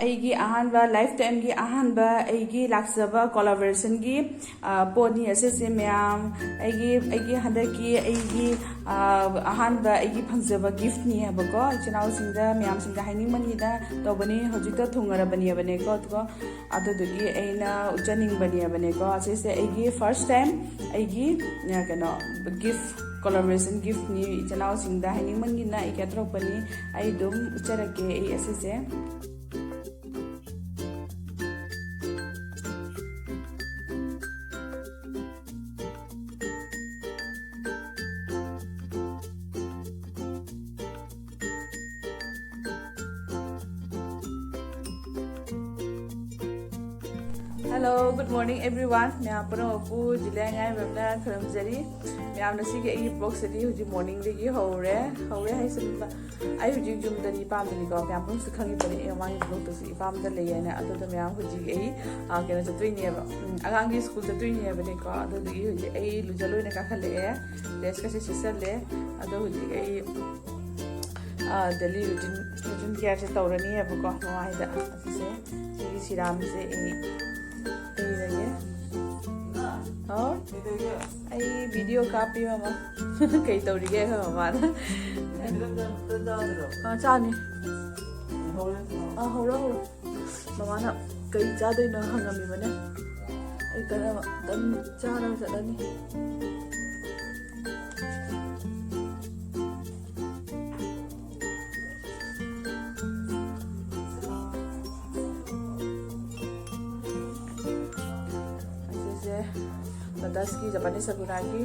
ꯑꯩꯒꯤ ꯑꯍꯥꯟꯕ ꯂꯥꯏꯐ ꯇꯥꯏꯝꯒꯤ ꯑꯍꯥꯟꯕ ꯑꯩꯒꯤ ꯂꯥꯛꯆꯕ ꯀꯣꯂꯥꯕꯣꯔꯦꯁꯟꯒꯤ ꯄꯣꯠꯅꯤ ꯑꯁꯤꯁꯦ ꯃꯌꯥꯝ ꯑꯩꯒꯤ ꯍꯟꯗꯛꯀꯤ ꯑꯩꯒꯤ ꯑꯍꯥꯟꯕ ꯑꯩꯒꯤ ꯐꯪꯖꯕ ꯒꯤꯐꯠꯅꯤ ꯍꯥꯏꯕꯀꯣ ꯏꯆꯤꯟꯅꯥꯎꯁꯤꯡꯗ ꯃꯌꯥꯝꯁꯤꯡꯗ ꯍꯥꯏꯅꯤꯡꯕꯅꯤꯗ ꯇꯧꯕꯅꯤ ꯍꯧꯖꯤꯛꯇ ꯊꯨꯡꯉꯔꯕꯅꯦꯕꯀꯣ ꯑꯗꯨꯗꯨꯒꯤ ꯑꯩꯅ ꯎꯠꯆꯅꯤꯡꯕꯅꯦꯕꯀꯣ ꯑꯁꯤꯁꯦ ꯑꯩꯒꯤ ꯐꯥꯔꯁ ꯇꯥꯏꯝ ꯑꯩꯒꯤ ꯀꯩꯅꯣ ꯒꯤꯐꯠ ꯀꯣꯂꯥꯕꯣꯔꯦꯁꯟ ꯒꯤꯐꯠꯅꯤ ꯏꯆꯤꯟꯅꯥꯎꯁꯤꯡꯗ ꯍꯥꯏꯅꯤꯡꯕꯅꯤꯅ ꯑꯩ ꯀꯠꯊꯣꯔꯛꯄꯅꯤ ꯑꯩ ꯑꯗꯨꯝ ꯎꯠꯆꯔꯛꯀꯦ ꯑꯩ ꯑꯁꯤꯁꯦ Hello, good morning everyone. मैं अपना आपको जिले आए मैं अपना खरमजरी मैं अपना सीखे एक ब्लॉग से दी हुई मॉर्निंग देखी हो रहे हैं सब आई हुई जुम दरी पाम दरी का मैं अपना सुखांगी पड़े हमारे ब्लॉग तो सी पाम दर ले आए ना अतो तो मैं आप हुई यही क्या ना चतुई नहीं है अगांगी स्कूल चतुई नहीं है बने का अतो तो ये हुई यही लुजलो इन्हें का खले है रेस्ट का से सिस्टर ले अतो हुई यही डेली रूटीन केयर से तौरनी है बुको हमारे दा ऐसे ये सिराम से आई वीडियो कापी मामा कई तौरी गए हैं मामा ना चानी हो रहा मामा ना कई चादे ना हंगामी बने आई करा तन चारा चलनी बदास की जापानी सगुना की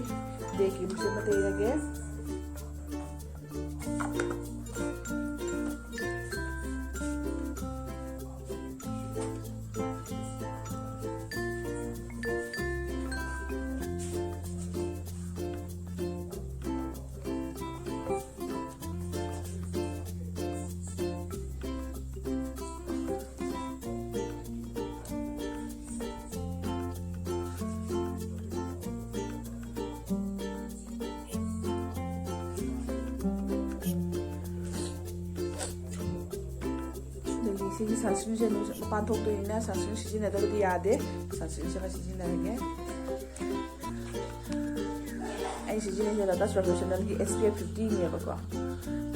देखी मुझे मत लगे ꯁꯤꯒꯤ ꯁꯟꯁꯀ꯭ꯔꯤꯟꯁꯦ ꯃꯄꯥꯟ ꯊꯣꯛꯇꯣꯏꯅꯤꯅ ꯁꯟꯁꯀ꯭ꯔꯤꯟ ꯁꯤꯖꯤꯟꯅꯗꯕꯗꯤ ꯌꯥꯗꯦ ꯁꯟꯁꯀ꯭ꯔꯤꯟꯁꯦ ꯁꯤꯖꯤꯟꯅꯔꯒꯦ ꯑꯩ ꯁꯤꯖꯤꯟꯅꯩꯁꯦ ꯂꯣꯇꯁ ꯄ꯭ꯔꯣꯐꯦꯁꯅꯦꯜꯒꯤ SPF 50ꯅꯦꯕꯀꯣ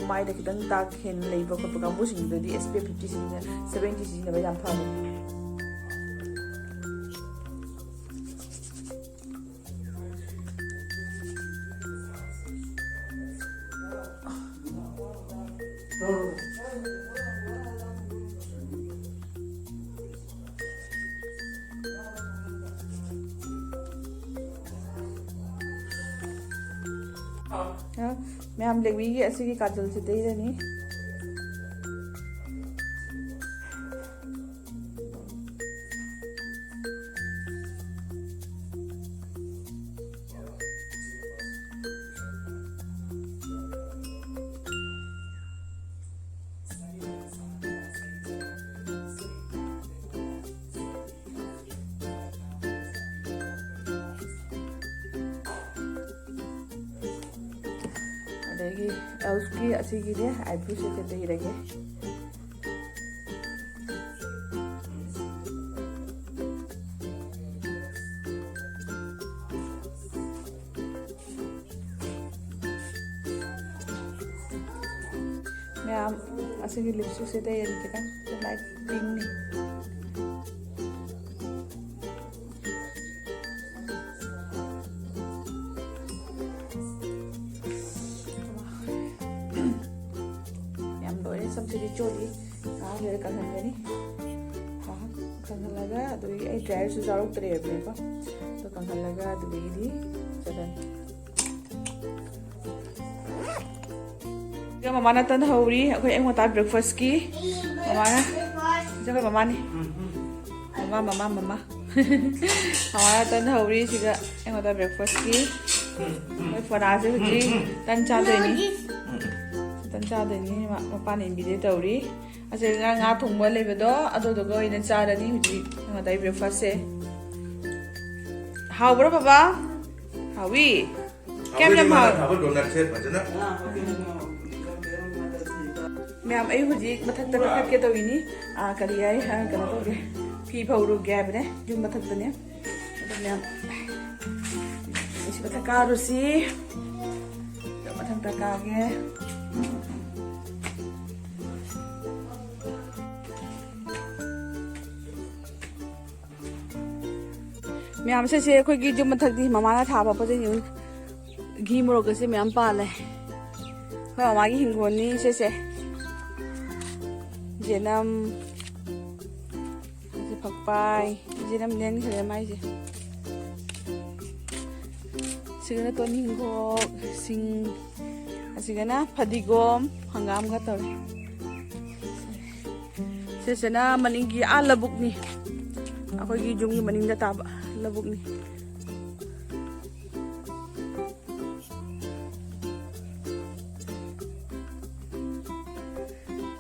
ꯃꯥꯏꯗ ꯈꯤꯇꯪ ꯗꯥꯛ ꯍꯦꯟꯅ ꯂꯩꯕ ꯈꯣꯠꯄ ꯀꯥꯡꯕꯨꯁꯤꯡꯗꯨꯗꯤ SPF 50 70 ꯁꯤꯖꯤꯟꯅꯕ ꯌꯥꯝ ꯐꯕꯅꯤ मैम लेवी ऐसे की काजल से दे रही उसकी अच्छी की आईब्रो से कहते ही रखे मैं अच्छी की लिपस्टिक से तैयारी करा तो लाइट पिंक नहीं सबसे चोली लेर कंगनी कंगलगा ड्रायर से जारुक्तरेबनेको तो कंगलगा चलन ममाना तन हौरी अखोय एंगोता ब्रेकफास्ट की ममाना जगह ममानी ममा हमारा तन हौरी सिगा एंगोता ब्रेकफास्ट की मैं फोना से हुजी तन चादोनी चादनी मपान इनबिदे तौरी असे nga thongba lebedo adodogo ina charani huji ngadai breakfast se hawbro baba ꯍꯥꯎꯋꯤ ꯀꯌꯥꯝ ꯌꯥꯝ ꯍꯥꯎꯋꯤ ꯗꯣꯅꯠ ꯁꯦꯠ ꯐꯖꯅ ꯃꯌꯥꯝ ꯑꯩ ꯍꯧꯖꯤꯛ ꯃꯊꯛꯇ ꯀꯥꯈꯠꯀꯦ ꯇꯧꯏꯅꯤ ꯀꯔꯤ ꯍꯥꯏ ꯀꯩꯅꯣ ꯇꯧꯒꯦ ꯐꯤ ꯐꯧꯔꯨꯒꯦ ꯍꯥꯏꯕꯅꯦ ꯌꯨꯝ ꯃꯊꯛꯇꯅꯦ ꯑꯗꯨ ꯃꯌꯥꯝ ꯑꯩꯁꯨ ꯃꯊꯛ ꯀꯥꯔꯨꯁꯤ ꯃꯊꯛꯇ ꯀꯥꯒꯦ ꯃꯌꯥꯝ ꯁꯤꯁꯦ ꯑꯩꯈꯣꯏꯒꯤ ꯌꯨꯝ ꯃꯊꯛꯇꯤ ꯃꯃꯥꯅ ꯊꯥꯕ ꯄꯣꯠ ꯆꯩ ꯘꯤ ꯃꯣꯔꯣꯛꯀꯁꯦ ꯃꯌꯥꯝ ꯄꯥꯜꯂꯦ ꯑꯩꯈꯣꯏ ꯃꯃꯥꯒꯤ ꯍꯤꯡꯒꯣꯜꯅꯤ ꯁꯤꯁꯦ ꯖꯦꯅꯝ ꯐꯛꯄꯥꯏ ꯖꯦꯅꯝ ꯂꯦꯟꯈ꯭ꯔꯦ ꯃꯥꯏꯁꯦ ꯁꯤꯒꯅ ꯇꯣꯅꯤꯡꯈꯣꯛ ꯁꯤꯡ ꯑꯁꯤꯒꯅ ꯐꯗꯤꯒꯣꯝ ꯍꯪꯒꯥꯝꯒ ꯇꯧꯔꯦ ꯁꯤꯁꯤꯅ ꯃꯅꯤꯡꯒꯤ ꯂꯧꯕꯨꯛꯅꯤ ꯑꯩꯈꯣꯏꯒꯤ ꯌꯨꯝꯒꯤ ꯃꯅꯤꯡꯗ ꯇꯥꯕ ꯂꯧꯕꯨꯛꯅꯤ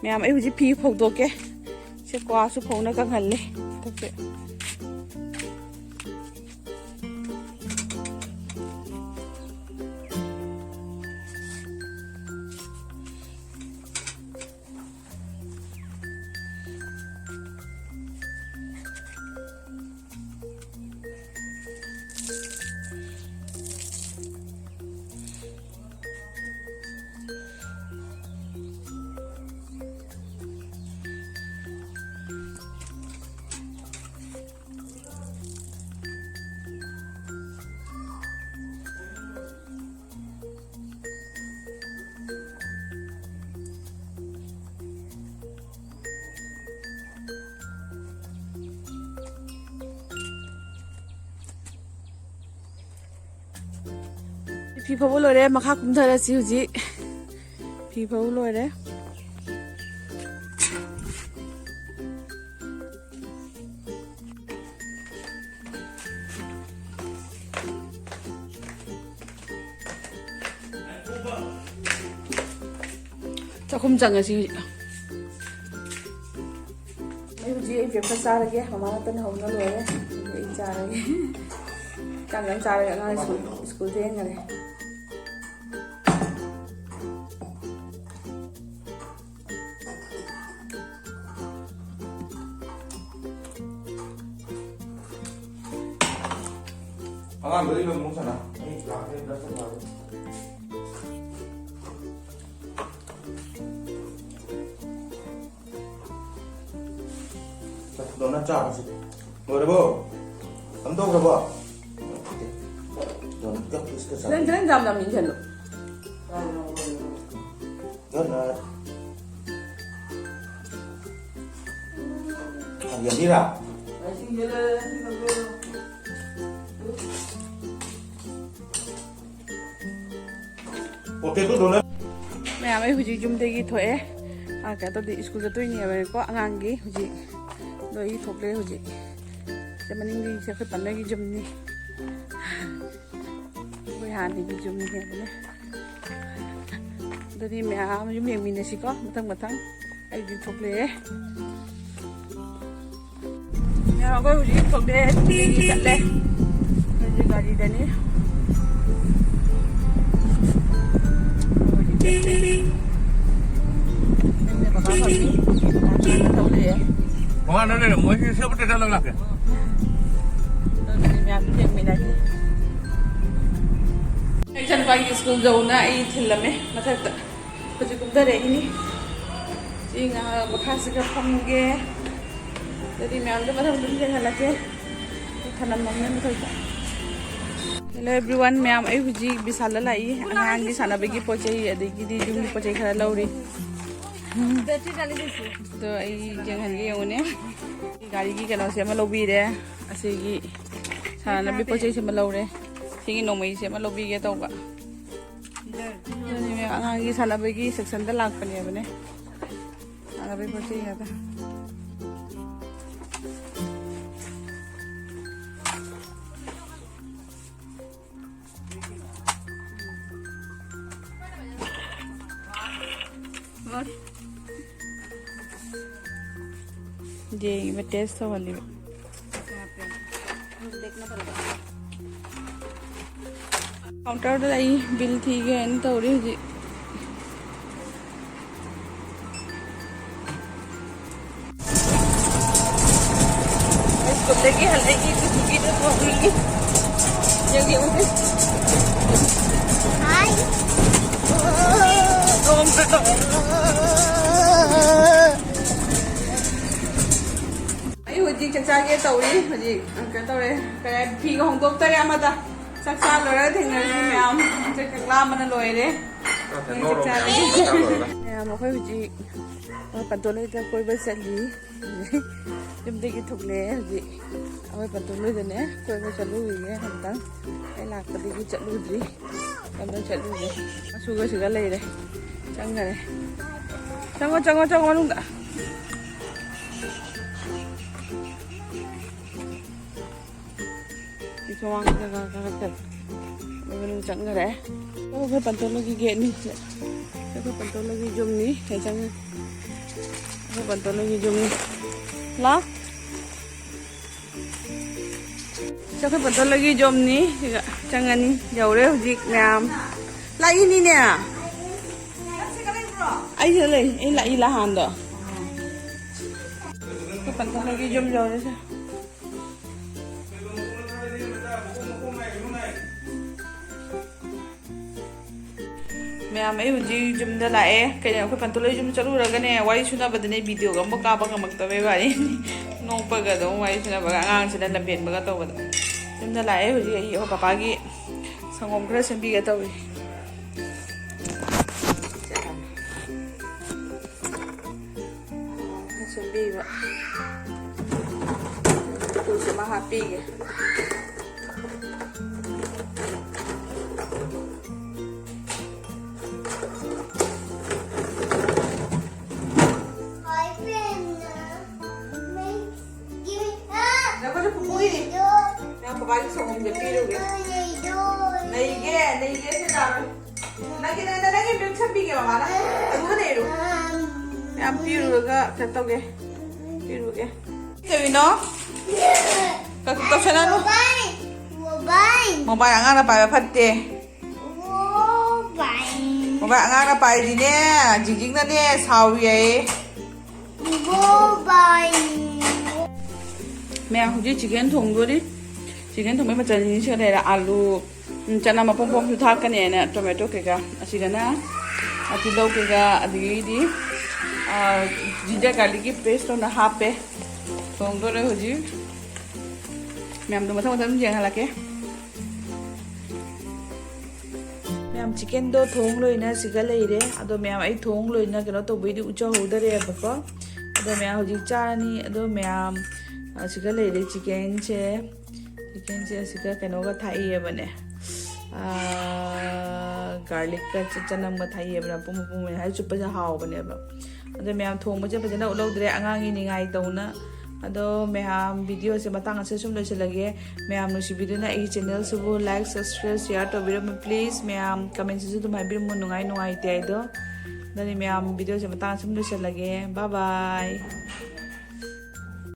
ꯃꯌꯥꯝ ꯑꯩ ꯍꯧꯖꯤꯛ ꯐꯤ ꯐꯧꯗꯣꯛꯀꯦ ꯁꯤ ꯀ꯭ꯋꯥꯁꯨ ꯐꯧꯅ ꯀꯪꯍꯜꯂꯦ ꯃꯊꯛꯁꯦ ꯐꯤ ꯐꯧꯕ ꯂꯣꯏꯔꯦ ꯃꯈꯥ ꯀꯨꯝꯊꯔꯁꯤ ꯍꯧꯖꯤꯛ ꯐꯤ ꯐꯧꯕ ꯂꯣꯏꯔꯦ ꯆꯥꯛꯈꯨꯝ ꯆꯪꯉꯁꯤ ꯍꯧꯖꯤꯛ ꯑꯩ ꯕ꯭ꯔꯦꯛꯐꯥꯁ ꯆꯥꯔꯒꯦ ꯃꯃꯥꯅ ꯇꯟ ꯍꯧꯅ ꯂꯣꯏꯔꯦ ꯑꯩ ꯆꯥꯔꯒꯦ ꯆꯥꯡ ꯆꯥꯔꯒ ꯑꯉꯥꯡ ꯁ꯭ꯀꯨꯜ ꯊꯦꯡꯈꯔꯦ ꯑꯉꯥꯡꯗꯨꯗꯤ ꯑꯗꯨꯝ ꯑꯃꯨꯛ ꯁꯥꯟꯅ ꯑꯩ ꯂꯥꯛꯀꯦ ꯗ꯭ꯔꯦꯁ ꯇꯧꯔꯒ ꯗꯣꯅꯠ ꯆꯥꯔꯁꯤ ꯂꯣꯏꯔꯕꯣ ꯇꯧꯈ꯭ꯔꯕꯣ ꯗꯣꯅꯠꯀ ꯄꯤꯁꯀ ꯆꯥ ꯈꯤꯇꯪ ꯌꯥꯝ ꯌꯥꯝ ꯏꯟꯁꯜꯂꯨ ꯗꯣꯅꯠ ꯌꯥꯅꯤꯔꯥ ꯄꯣꯇꯦꯇꯣ ꯗꯣꯅꯠ ꯃꯌꯥꯝ ꯑꯩ ꯍꯧꯖꯤꯛ ꯌꯨꯝꯗꯒꯤ ꯊꯣꯛꯑꯦ ꯀꯩꯅꯣ ꯇꯧꯗꯦ ꯁ꯭ꯀꯨꯜ ꯆꯠꯇꯣꯏꯅꯦꯕꯀꯣ ꯑꯉꯥꯡꯒꯤ ꯍꯧꯖꯤꯛ ꯂꯣꯏ ꯊꯣꯛꯂꯦ ꯍꯧꯖꯤꯛ ꯁꯤ ꯃꯅꯤꯡꯒꯤꯁꯦ ꯑꯩꯈꯣꯏ ꯄꯥꯟꯅꯒꯤ ꯌꯨꯝꯅꯤ ꯑꯩꯈꯣꯏ ꯍꯥꯟꯅꯒꯤ ꯌꯨꯝꯅꯤ ꯍꯥꯏꯕꯅꯦ ꯑꯗꯨꯗꯤ ꯃꯌꯥꯝ ꯌꯨꯝ ꯌꯦꯡꯃꯤꯟꯅꯁꯤꯀꯣ ꯃꯊꯪ ꯃꯊꯪ ꯑꯩꯗꯤ ꯊꯣꯛꯂꯛꯑꯦ ꯃꯌꯥꯝ ꯑꯩꯈꯣꯏ ꯍꯧꯖꯤꯛ ꯊꯣꯛꯂꯛꯑꯦ ꯁꯤꯗꯒꯤ ꯆꯠꯂꯦ ꯍꯧꯖꯤꯛ ꯒꯥꯔꯤꯗꯅꯤ Mga ano na mo, siya pa tayo lang. ꯏꯆꯟꯄꯥꯒꯤ ꯁ꯭ꯀꯨꯜ ꯌꯧꯅ ꯑꯩ ꯊꯤꯜꯂꯝꯃꯦ ꯃꯊꯛꯇ ꯍꯧꯖꯤꯛ ꯀꯨꯝꯊꯔꯛꯏꯅꯤ ꯁꯤ ꯉꯥꯏꯍꯥꯛ ꯃꯈꯥꯁꯤꯒ ꯐꯝꯒꯦ ꯑꯗꯨꯗꯤ ꯃꯌꯥꯝꯗꯣ ꯃꯊꯪ ꯑꯗꯨꯝ ꯌꯦꯡꯍꯜꯂꯛꯀꯦ ꯊꯅꯝꯃꯝꯅꯦ ꯃꯊꯛꯇ ꯍꯦꯜꯂꯣ ꯑꯦꯚ꯭ꯔꯤꯋꯥꯟ ꯃꯌꯥꯝ ꯑꯩ ꯍꯧꯖꯤꯛ ꯕꯤꯁꯥꯜꯗ ꯂꯥꯛꯏ ꯑꯉꯥꯡꯒꯤ ꯁꯥꯟꯅꯕꯒꯤ ꯄꯣꯠ ꯆꯩ ꯑꯗꯒꯤꯗꯤ ꯌꯨꯝꯒꯤ ꯄꯣꯠ ꯆꯩ ꯈꯔ ꯂꯧꯔꯤ ꯑꯗꯣ ꯑꯩ ꯌꯦꯡꯍꯟꯒꯦ ꯌꯦꯡꯉꯨꯅꯦ ꯒꯥꯔꯤꯒꯤ ꯀꯩꯅꯣꯁꯦ ꯑꯃ ꯂꯧꯕꯤꯔꯦ ꯑꯁꯤꯒꯤ ꯁꯥꯟꯅꯕꯒꯤ ꯄꯣꯠ ꯆꯩꯁꯦ ꯑꯃ ꯂꯧꯔꯦ ꯁꯤꯒꯤ ꯅꯣꯡꯃꯩꯁꯦ ꯑꯃ ꯂꯧꯕꯤꯒꯦ ꯇꯧꯕ ꯑꯉꯥꯡꯒꯤ ꯁꯥꯟꯅꯕꯒꯤ ꯁꯦꯛꯁꯟꯗ ꯂꯥꯛꯄꯅꯦꯕꯅꯦ ꯁꯥꯟꯅꯕꯒꯤ ꯄꯣꯠ ꯆꯩ ꯉꯥꯛꯇ ये टेस्ट वाली देखना पड़ेगा काउंटर आई बिल थी गए तौरी हजी स्कूल हल्दी की थोड़ी यंगी आई हजी चचागे तौरी हजी कौन तौरे कह फी होंदोक्तरे चक्चा लोरा थेंनरसु मैम चक्ला मन लोइरे मैम अखोय हजी पंतोलैदा कोइबा चली युमदगी थुकले हजी अखोय पंतोलैदने कोइबा चलुइगे हमतंग आई लाकपदगी चलुद्री कमदं चलुगे सुगा सुगा लेरे चंगरे चंगो चंगो चंगो मनुंगा Chuang ka Menu changare. Oh, phải pantol lagi get ni. Phải pantol lagi jom ni, kai chang. Phải pantol lagi jom ni. La. Sao phải pantol lagi jom ni? Chang ani jauh re hujik ngam. Lagi ni nè. Ai le, ai lại lahan đó. Phải pantol lagi jom jauh re. Ma'am हजी जुमदा लाए कहीं अखोई पंतोलै जुम चलुरगने Y सुनाबदने video गम काबा गमक्तबे बारी नोपगदो Y सुनाबगा आंगांगसिना लंबेनबगा तौबदा जुमदा लाए हजी आई ओ पापागी संगोम खरा सेंबिगे तौई सेंबिबा तुलसी मा हापीगे Pagi songong jadi rugi. Naige se tahu. Nagi bil sampai ke mana? Aku kan itu. Yang biru ke kata ke? Biru ke? Tapi no. Kau tuh sana no. Mobile angin apa ya pati? Mobile angin apa ini ne? Jijik na ne sawi. Mẹ hụt chicken thùng rồi đi. Chicken thùng mấy mà chân như thế này là alu chana mà pom pom thắt cái này nè tomato cái cả asigana atilau cái cả adi đi ginger garlic paste nó hape thùng rồi hụt gì mẹ làm đồ mà thằng thằng gì hả cái mẹ làm chicken đó thùng rồi nè xí cái này đấy ado mẹ làm ấy thùng rồi nè cái nó tàu bị cho hụt đấy bác có ado mẹ hụt gì cha ni ado mẹ làm xí cái này đấy chicken che asiga kanoga thai bane garlic ka chanam ma thai bana pum pum hai chupa ja haw bane ba ado me am thong ma je bajana ulo dire angangi ni ngai tawna ado me am video se matang ase sum loi lage me am nusi video na ei channel subu like subscribe share to video please me am comment se tu mai bir mo nungai nungai te do dani me am video se matang sum loi lage bye bye